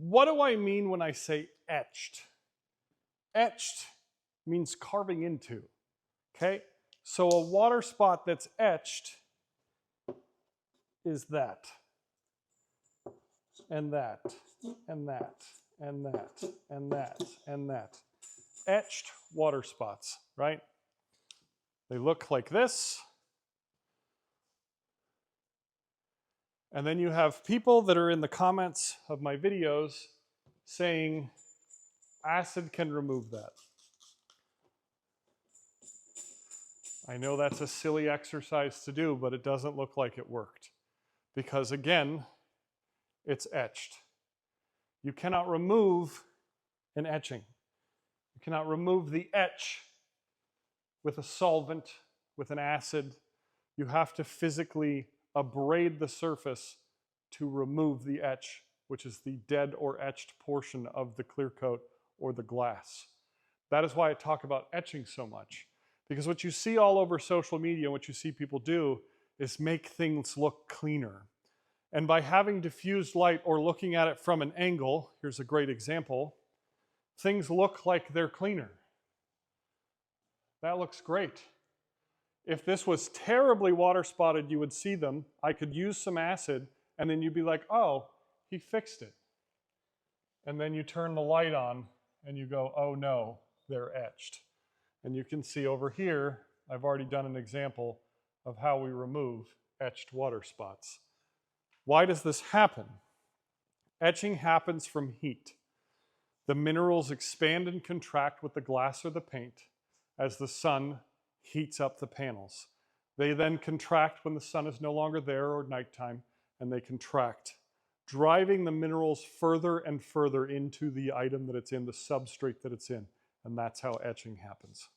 What do I mean when I say etched? Etched means carving into, okay? So a water spot that's etched is that, and that, and that, and that, and that, and that. Etched water spots, right? They look like this. And then you have people that are in the comments of my videos saying acid can remove that. I know that's a silly exercise to do, but it doesn't look like it worked. Because again, it's etched. You cannot remove an etching. You cannot remove the etch with a solvent, with an acid. You have to physically abrade the surface to remove the etch, which is the dead or etched portion of the clear coat or the glass. That is why I talk about etching so much. Because what you see all over social media, what you see people do, is make things look cleaner. And by having diffused light or looking at it from an angle, here's a great example, things look like they're cleaner. That looks great. If this was terribly water spotted, you would see them. I could use some acid, and then you'd be like, oh, he fixed it. And then you turn the light on, and you go, oh no, they're etched. And you can see over here, I've already done an example of how we remove etched water spots. Why does this happen? Etching happens from heat. The minerals expand and contract with the glass or the paint as the sun heats up the panels. They then contract when the sun is no longer there or nighttime, and they contract, driving the minerals further and further into the item that it's in, the substrate that it's in, and that's how etching happens.